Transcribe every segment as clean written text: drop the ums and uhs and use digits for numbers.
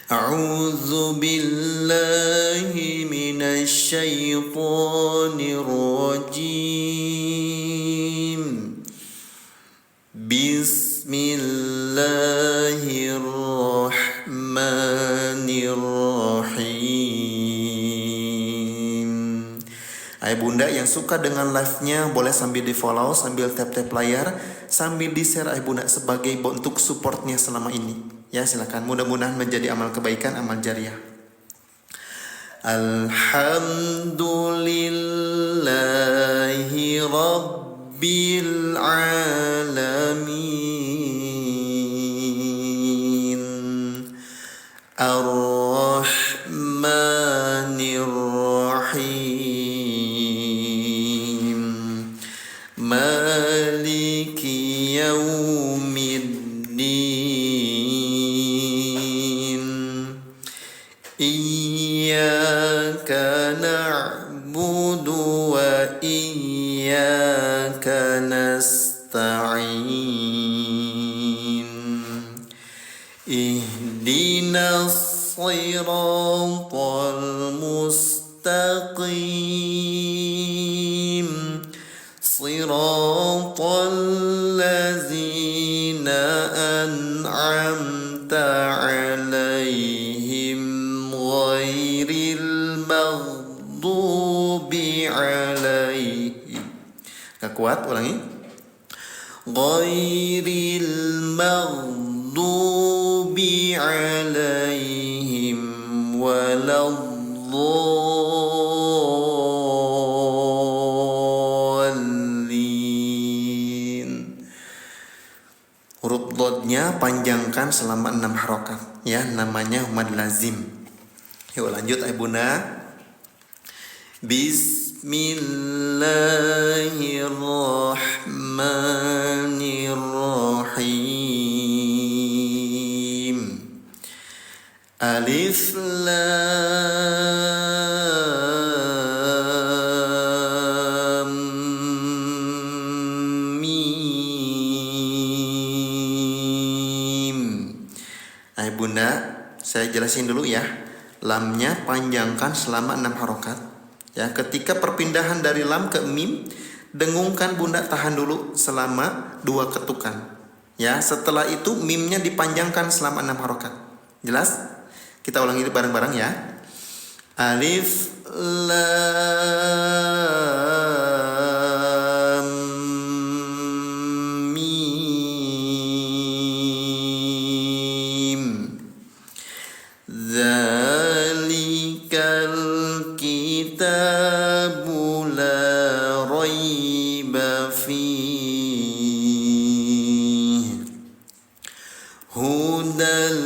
أعوذ بالله من الشيطان الرجيم بسم الله الرحمن الرحيم. Ayah bunda yang suka dengan live-nya boleh sambil di follow, sambil tap-tap layar, sambil di share ayah bunda sebagai bentuk supportnya selama ini. Ya silakan, mudah-mudahan menjadi amal kebaikan, amal jariah. Alhamdulillahi Rabbil Alamin Ar-Rahmanir Rahim Maliki Yaumiddin Iyyaka na'budu wa iyyaka nasta'in Ihdinas siratal mustaqim Siratal ladzina an'amta 'alaihim ghairil maghdubi 'alaihim. Gak kuat, ulangi. Ghairil maghdubi 'alaihim waladdallin. Huruf dodnya panjangkan selama 6 harokat, ya, namanya mad lazim. Yuk lanjut ayah bunda. Bismillahirrahmanirrahim. Alif lam mim. Ayah bunda, saya jelasin dulu ya. Lamnya panjangkan selama 6 harokat. Ya, ketika perpindahan dari lam ke mim, dengungkan bunda tahan dulu selama 2 ketukan. Ya, setelah itu mimnya dipanjangkan selama 6 harokat. Jelas? Kita ulangi bareng-bareng ya. Alif lam mim. Dzalikal kitabu la raiba fihi hudal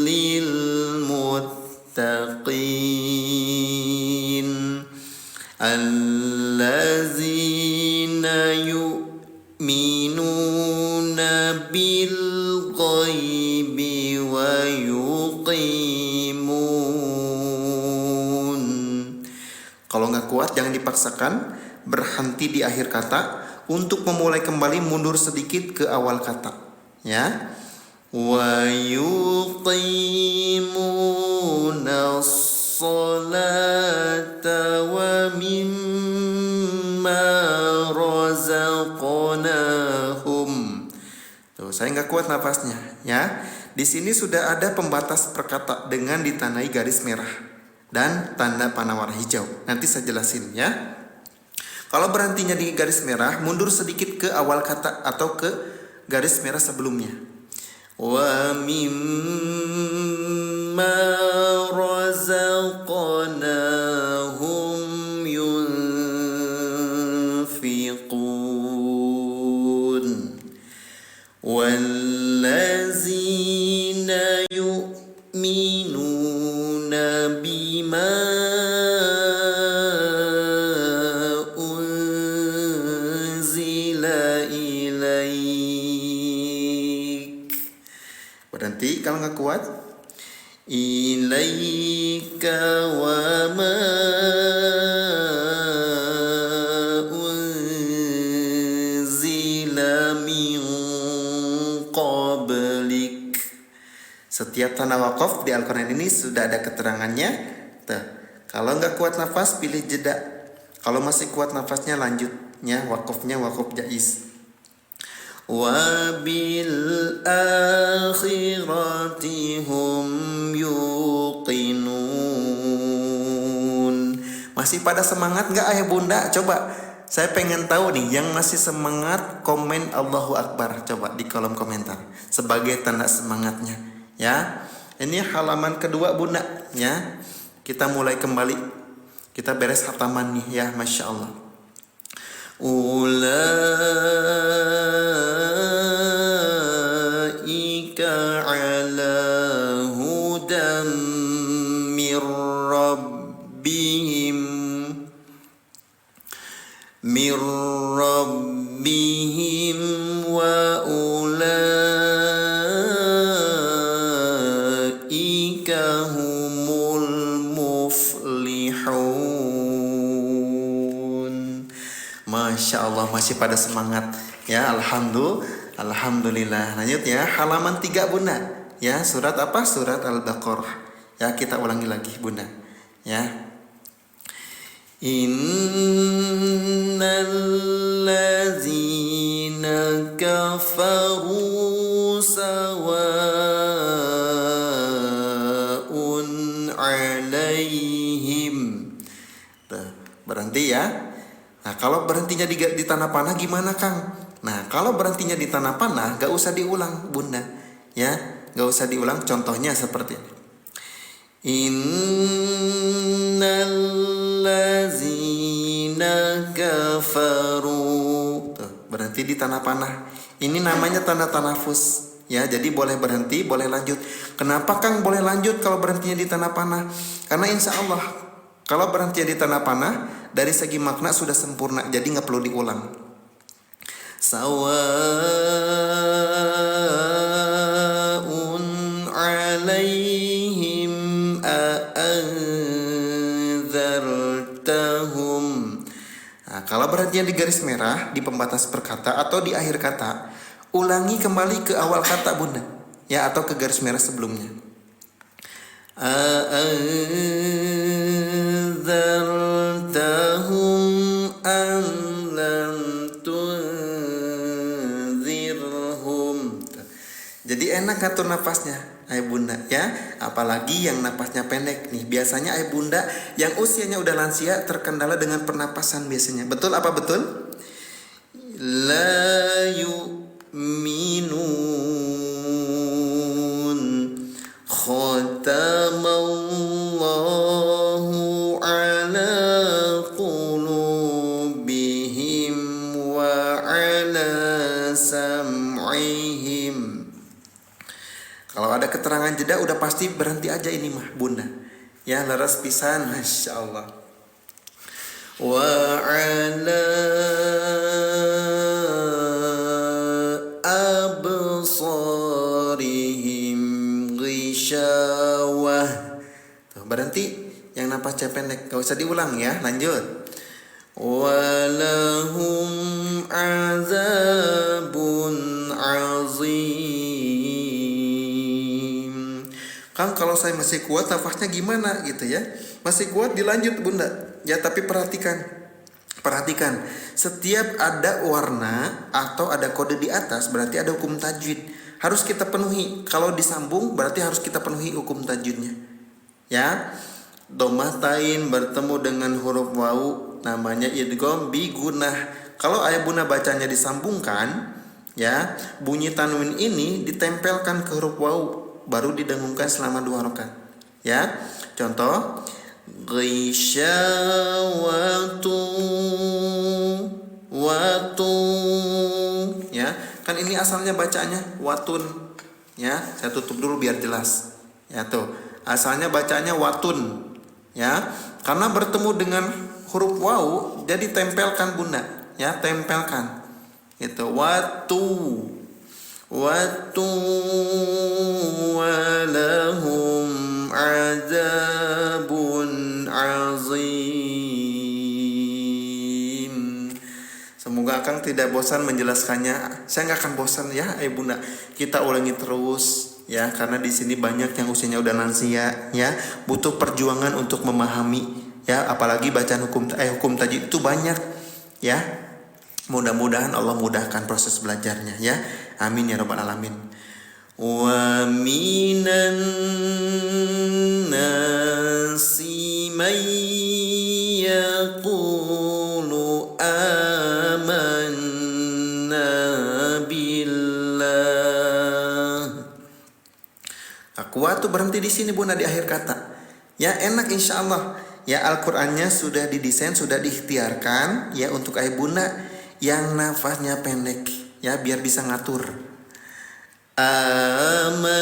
lil muttaqin allazina yu'minuna bil ghaibi wa yuqimun. Kalau nggak kuat jangan dipaksakan, berhenti di akhir kata. Untuk memulai kembali mundur sedikit ke awal kata, ya. Wa yuqimuna sholata wa mimma razaqnahum. Tuh, saya nggak kuat nafasnya, ya. Di sini sudah ada pembatas perkata dengan ditandai garis merah dan tanda panah warna hijau. Nanti saya jelasin ya. Kalau berhentinya di garis merah, mundur sedikit ke awal kata atau ke garis merah sebelumnya. Wa mimma razaqnahum yunfiqun wallazina yu'minuna bima berhenti kalau nggak kuat. Ilaika wa ma Setiap tanda wakaf di Al-Quran ini sudah ada keterangannya. Tuh. Kalau nggak kuat nafas, pilih jeda. Kalau masih kuat nafasnya, lanjutnya wakafnya wakaf jaiz. Wa bil akhirati hum yuqinun. Masih pada semangat nggak ayah bunda? Coba, saya pengen tahu nih, yang masih semangat komen Allahu Akbar. Coba di kolom komentar sebagai tanda semangatnya. Ya, ini halaman kedua bunda. Ya, kita mulai kembali. Kita beres hataman nih ya, masya Allah. Ulaika ala hudam mir rabbihim wa ulaika humul muflihun. Masya Allah, masih pada semangat ya. Alhamdulillah. Lanjut ya, halaman 3 bunda ya. Surat apa? Surat Al-Baqarah ya. Kita ulangi lagi bunda ya. Innal ladzina kafaru sawa'un alaihim. Berhenti ya. Nah, kalau berhentinya di tanah panah gimana Kang? Nah, kalau berhentinya di tanah panah gak usah diulang bunda ya. Gak usah diulang. Contohnya seperti ini. Innal ladzina kafaru. Berhenti di tanah panah. Ini namanya tanda tanafus ya. Jadi boleh berhenti, boleh lanjut. Kenapa Kang boleh lanjut kalau berhentinya di tanah panah? Karena insya Allah kalau berhentinya di tanah panah, dari segi makna sudah sempurna. Jadi gak perlu diulang. Sawa'un alaihim a'anzartahum. Nah, kalau berhentinya di garis merah, di pembatas perkata atau di akhir kata, ulangi kembali ke awal kata bunda ya, atau ke garis merah sebelumnya. A'anzartahum am lam tunzirhum. Jadi enak atur nafasnya ayah bunda ya, apalagi yang napasnya pendek nih. Biasanya ayah bunda yang usianya udah lansia terkendala dengan pernapasan biasanya. Betul apa betul? La yu'minun khatamallahu ala qulubihim wa ala sam'ihim. Kalau ada keterangan jeda udah pasti berhenti aja ini mah bunda ya. Leres pisan, masya Allah. Wa ala absarihim ghishawah. Tuh, berhenti yang napasnya pendek, gak usah diulang ya. Lanjut. Walahum azabun azim. Kang, kalau saya masih kuat nafasnya gimana gitu ya? Masih kuat dilanjut bunda ya, tapi perhatikan setiap ada warna atau ada kode di atas berarti ada hukum tajwid, harus kita penuhi. Kalau disambung berarti harus kita penuhi hukum tajwidnya ya. Domatain bertemu dengan huruf wawu namanya idgham bi gunnah. Kalau ayah bunda bacanya disambungkan ya, bunyi tanwin ini ditempelkan ke huruf wawu baru didengungkan selama 2 rakaat ya. Contoh ghisyawatu watu ya. Kan ini asalnya bacanya watun ya. Saya tutup dulu biar jelas ya. Tuh asalnya bacanya watun ya, karena bertemu dengan huruf wawu jadi tempelkan bunda ya, tempelkan itu watu walahum azabun azim. Semoga Akang tidak bosan menjelaskannya. Saya nggak akan bosan ya, bunda. Kita ulangi terus ya, karena di sini banyak yang usianya udah lansia ya, butuh perjuangan untuk memahami ya, apalagi bacaan hukum tajwid itu banyak ya. Mudah-mudahan Allah mudahkan proses belajarnya ya. Amin ya rabbal alamin. Wa minan nasi may yaqulu amanna billah. Kuat tuh berhenti di sini Bunda, di akhir kata. Ya enak insya Allah. Ya Al-Qur'annya sudah didesain, sudah diikhtiarkan ya untuk ayah bunda yang nafasnya pendek ya, biar bisa ngatur. Amanna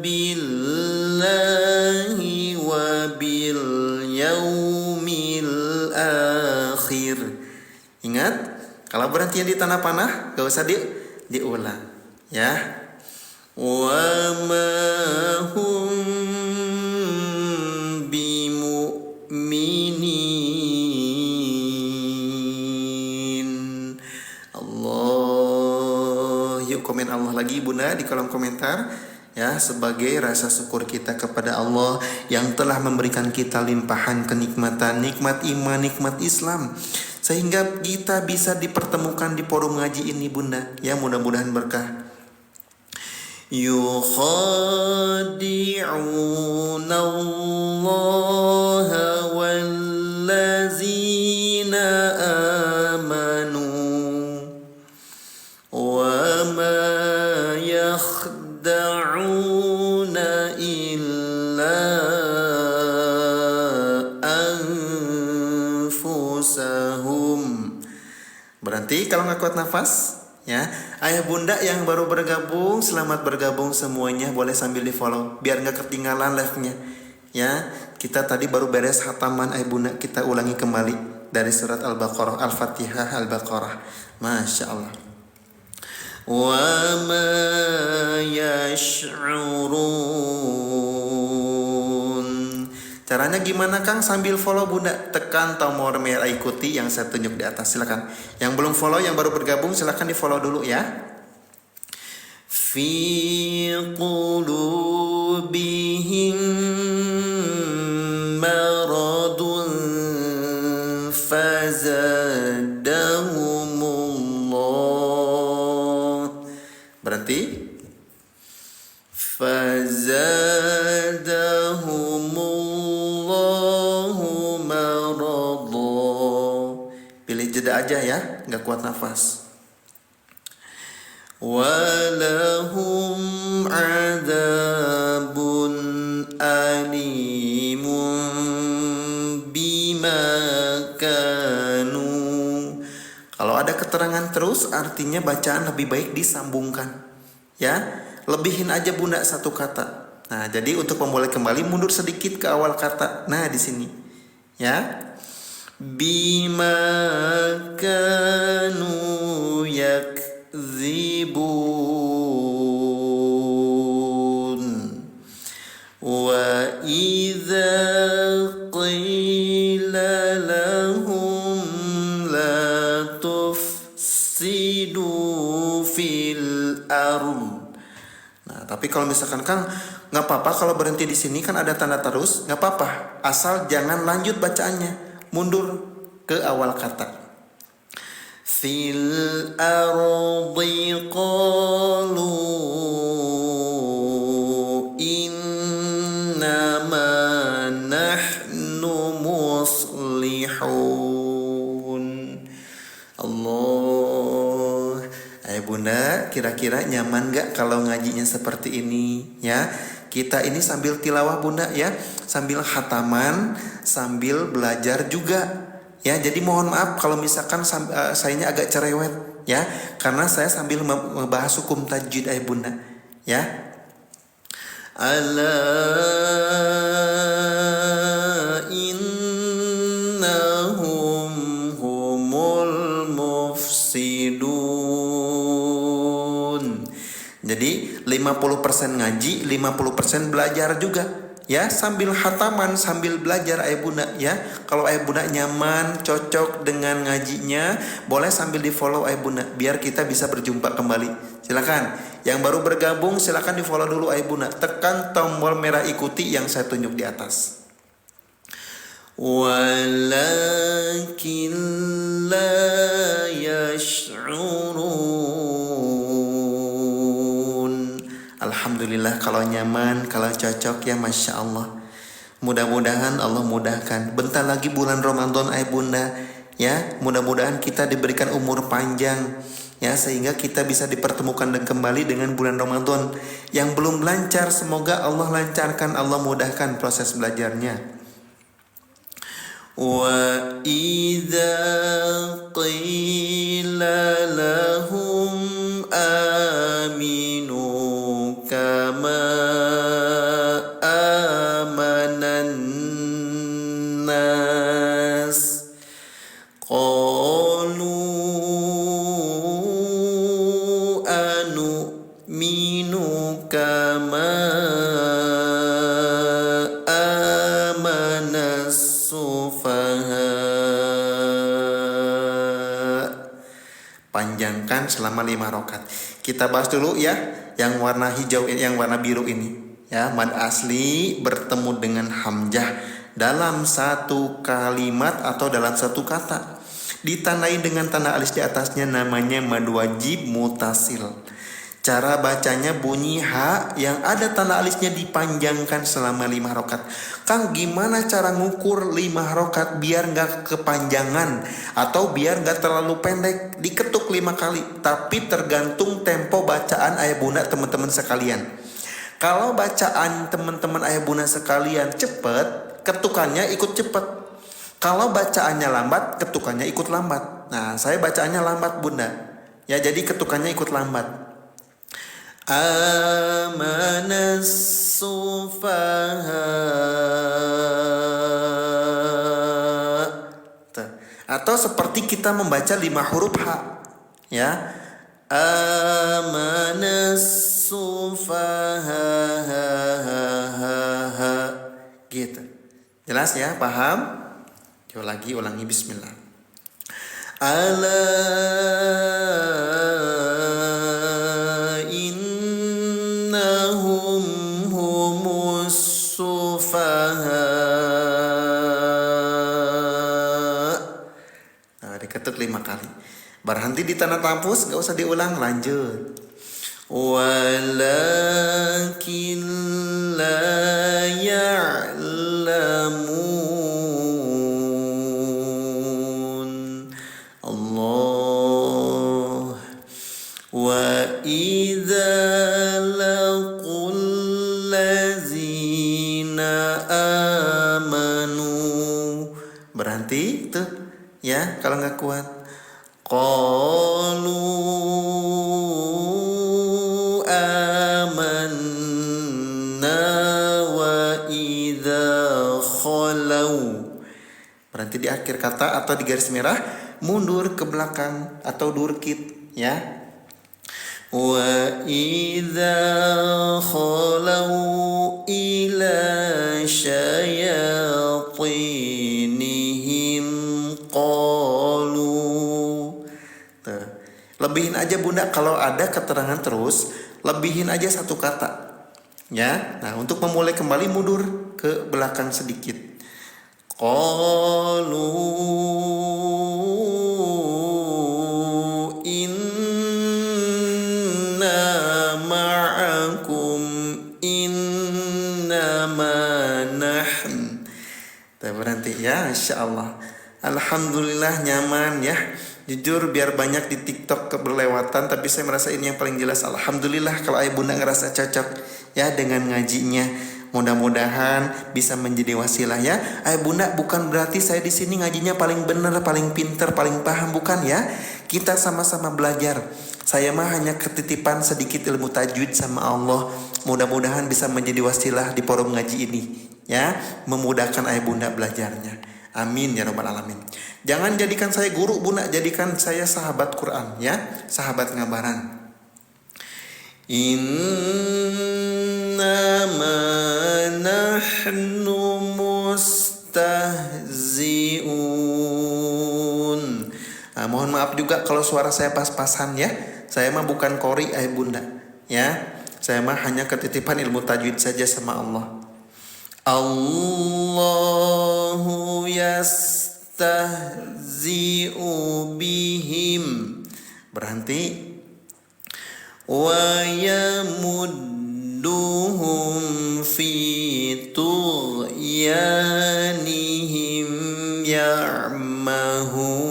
billahi wa bil yaumil akhir. Ingat, kalau berhenti di tanah panah gak usah diulang ya. Wa ma hum bimu'minin. Allah, yuk komen Allah lagi Bunda di kolom komentar ya, sebagai rasa syukur kita kepada Allah yang telah memberikan kita limpahan kenikmatan, nikmat iman, nikmat Islam, sehingga kita bisa dipertemukan di forum ngaji ini Bunda ya, mudah-mudahan berkah. Yukhadi'una Allah wallazina amanu wa ma yakhda'una illa anfusahum. Berarti kalau nggak kuat nafas ya, ayah bunda yang baru bergabung, selamat bergabung semuanya, boleh sambil di follow biar nggak ketinggalan live-nya ya. Kita tadi baru beres hataman ayah bunda, kita ulangi kembali dari surat Al-Baqarah, Al-Fatihah, Al-Baqarah. Masya Allah. Wa ma yash'urun. Caranya gimana Kang? Sambil follow Bunda, tekan tombol merah ikuti yang saya tunjuk di atas, silakan. Yang belum follow, yang baru bergabung, silakan di follow dulu ya. Fi qulubihim maradun fazadahumullah. Berhenti. Fazadahumullahu maradha. Pilih jeda aja ya, nggak kuat nafas. Walahum adzabun alimun bima kanu. Kalau ada keterangan terus artinya bacaan lebih baik disambungkan ya. Lebihin aja Bunda satu kata. Nah, jadi untuk memulai kembali mundur sedikit ke awal kata. Nah, di sini ya. Bima kanu yakzibun. Wa idza qila lahum la tufsidu fil ardh. Nah, tapi kalau misalkan Kang nggak apa-apa kalau berhenti di sini, kan ada tanda terus, nggak apa-apa, asal jangan lanjut bacaannya, mundur ke awal kata. Fil ardi qalu innama nahnu muslihun. Allah. Bunda, kira-kira nyaman gak kalau ngajinya seperti ini ya? Kita ini sambil tilawah Bunda ya, sambil khataman, sambil belajar juga ya. Jadi mohon maaf kalau misalkan sayanya agak cerewet ya, karena saya sambil membahas hukum tajwid ayah Bunda ya. Ala innahum humul mufsidun. Jadi 50% ngaji, 50% belajar juga ya, sambil hataman, sambil belajar ayah bunda ya. Kalau ayah bunda nyaman, cocok dengan ngajinya, boleh sambil di follow ayah bunda biar kita bisa berjumpa kembali. Silakan. Yang baru bergabung silakan di follow dulu ayah bunda. Tekan tombol merah ikuti yang saya tunjuk di atas. Walakin la yash'urun. Alhamdulillah kalau nyaman, kalau cocok ya Masya Allah. Mudah-mudahan Allah mudahkan. Bentar lagi bulan Ramadan ayah bunda ya. Mudah-mudahan kita diberikan umur panjang ya, sehingga kita bisa dipertemukan dan kembali dengan bulan Ramadan. Yang belum lancar semoga Allah lancarkan, Allah mudahkan proses belajarnya. Wa idza qila lahum aminu kama amanan nas qalu anu'minu kama amanas panjangkan selama 5 rakaat. Kita bahas dulu ya yang warna hijau, yang warna biru ini ya. Mad asli bertemu dengan hamzah dalam satu kalimat atau dalam satu kata, ditandai dengan tanda alis di atasnya, namanya mad wajib mutasil. Cara bacanya bunyi ha yang ada tanda alisnya dipanjangkan selama 5 rakaat. Kang, gimana cara ngukur 5 rakaat biar gak kepanjangan atau biar gak terlalu pendek? Diketuk 5 kali, tapi tergantung tempo bacaan ayah bunda teman-teman sekalian. Kalau bacaan teman-teman ayah bunda sekalian cepet, ketukannya ikut cepet. Kalau bacaannya lambat, ketukannya ikut lambat. Nah, saya bacaannya lambat bunda ya, jadi ketukannya ikut lambat. Amanas sufaha. Atau seperti kita membaca 5 huruf H ya. Amanas sufaha gitu. Jelas ya, paham? Coba lagi ulangi, bismillah. Ala innahum humus sufaha. Nah, diketuk 5 kali. Berhenti di tanda tampus, gak usah diulang, lanjut. Walakin la ya'lamun. Allah. Wa idza laqul ladzina amanu. Berhenti tuh ya kalau nggak kuat. Qalu amanna wa idza khalau. Berhenti di akhir kata atau di garis merah, mundur ke belakang atau durkit ya. Wa idza khalau ila syayatinihim qalu. Lebihin aja bunda, kalau ada keterangan terus lebihin aja satu kata ya. Nah, untuk memulai kembali mundur ke belakang sedikit. Qalu inna ma'akum innama nahn. Berhenti ya, Insya Allah. Alhamdulillah nyaman ya. Jujur biar banyak di TikTok keberlewatan, tapi saya merasa ini yang paling jelas. Alhamdulillah kalau ayah bunda ngerasa cocok ya dengan ngajinya. Mudah-mudahan bisa menjadi wasilah ya. Ayah bunda, bukan berarti saya di sini ngajinya paling benar, paling pinter, paling paham, bukan ya. Kita sama-sama belajar. Saya mah hanya ketitipan sedikit ilmu tajwid sama Allah. Mudah-mudahan bisa menjadi wasilah di forum ngaji ini ya, memudahkan ayah bunda belajarnya. Amin ya rabbal alamin. Jangan jadikan saya guru bunda, jadikan saya sahabat Quran ya, sahabat ngabaran. Innama nahnu mustahzi'un. Nah, mohon maaf juga kalau suara saya pas-pasan ya. Saya mah bukan qori bunda ya. Saya mah hanya ketitipan ilmu tajwid saja sama Allah. Allahu yastahzi'u bihim. Berhenti. Wa yamudduhum fi tughyanihim ya'mahun.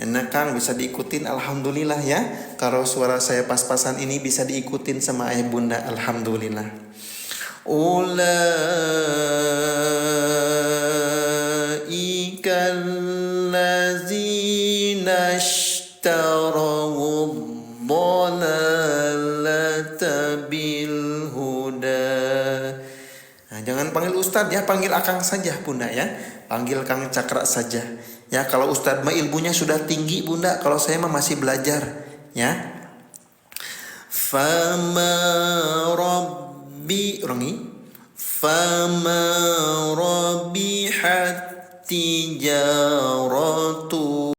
Enak Kang, bisa diikutin alhamdulillah ya. Kalau suara saya pas-pasan ini bisa diikutin sama ayah bunda, alhamdulillah. Ulaika allazina ishtarawu dhalalata bil huda. Nah, jangan panggil Ustadz ya, panggil Akang saja bunda ya. Panggil Kang Cakra saja. Ya, kalau Ustadz mah ilmunya sudah tinggi bunda, kalau saya mah masih belajar ya. Fama rabbi ulangi. Fama rabbihat tijaratu